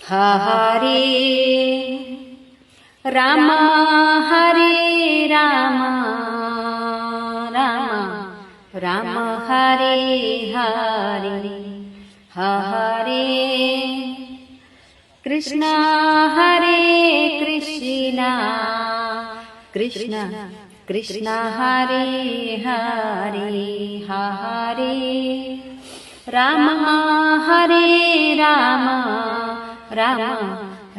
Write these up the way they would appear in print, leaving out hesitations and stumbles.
हरे राम हरे राम राम राम हरे हरे हरे कृष्ण हरे कृष्ण कृष्ण कृष्ण हरे हरे हरे राम हरे राम राम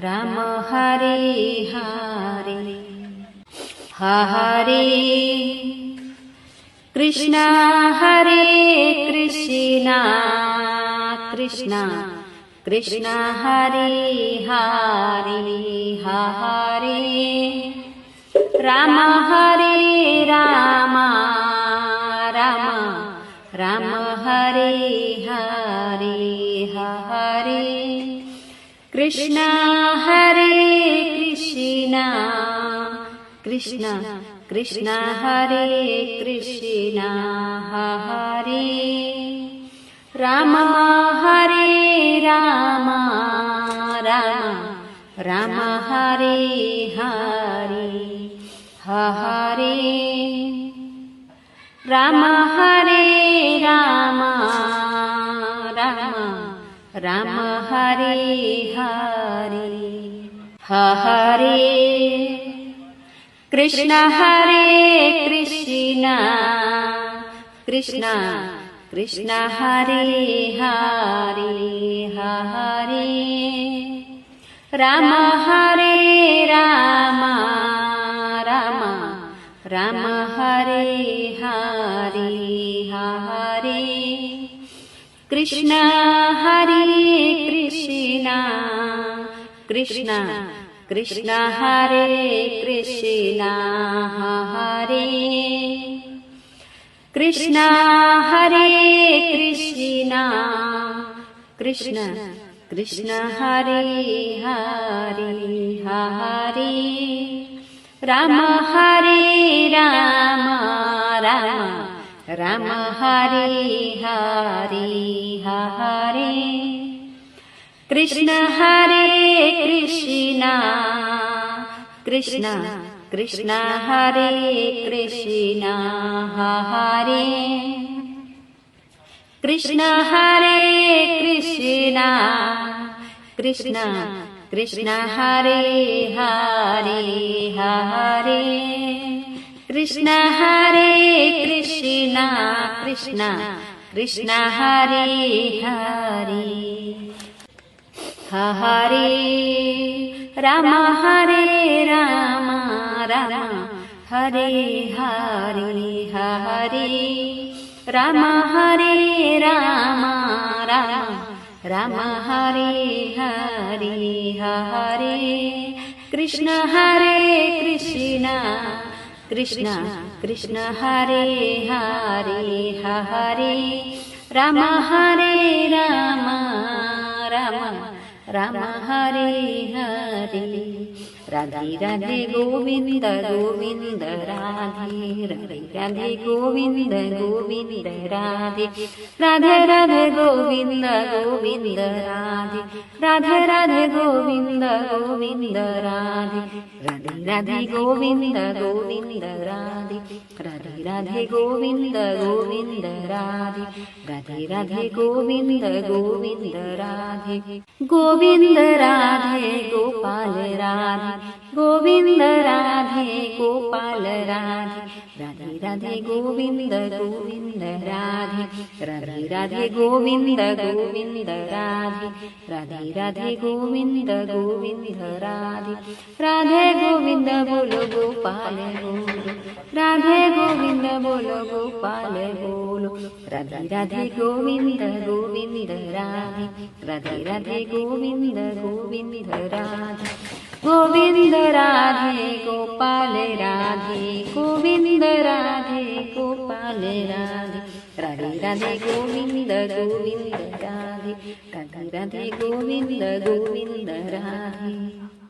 राम हरे हरे हरे कृष्ण हरे कृष्ण कृष्ण कृष्ण हरे हरे हरे राम हरे राम राम राम हरे हरे हरे कृष्ण हरे कृष्ण कृष्ण कृष्ण हरे कृष्ण हरे राम हरे राम राम राम हरे हरे हरे राम हरे राम राम राम हरे हरे हरे कृष्ण हरे कृष्ण कृष्ण कृष्ण हरे हरे हरे राम हरे राम राम राम हरे हरे हरे कृष्ण हरे कृष्ण कृष्ण कृष्ण हरे कृष्ण हरे कृष्ण हरे कृष्ण कृष्ण कृष्ण हरे हरे हरे राम हरे राम राम राम हरे हरे हरे कृष्ण हरे कृष्ण कृष्ण कृष्ण हरे कृष्ण हरे कृष्ण हरे कृष्ण कृष्ण कृष्ण हरे हरे हरे कृष्ण हरे कृष्ण कृष्ण कृष्ण हरे हरे हरे राम हरे राम राम हरे हरे हरे राम हरे राम राम राम हरे हरे हरे कृष्ण हरे कृष्ण कृष्ण कृष्ण हरे हरे हरे राम हरे राम राम राम हरे हरे राधे राधे गोविंद गोविंद राधे राधे राधे गोविंद गोविंद राधे राधे राधे गोविंद गोविंद राधे राधे राधे गोविंद गोविंद राधे राधे राधे गोविंद गोविंद राधे राधे राधे गोविंद गोविंद राधे राधे राधे गोविंद गोविंद राधे गोविंद राधे गोपाल राधे गोविंद राधे गोपाल राधे राधे राधे गोविंद गोविंद राधे राधे राधे गोविंद गोविंद राधे राधे राधे गोविंद गोविंद राधे राधे गोविंद बोलो गोपाल बोलो राधे गोविंद बोलो गोपाल बोलो राधे राधे गोविंद गोविंद राधे राधे राधे गोविंद गोविंद राधे गोविंद राधे गोपाल राधे गोविंद राधे गोपाल राधे राधे राधे गोविंद गोविंद राधे राधे राधे गोविंद गोविंद राधे।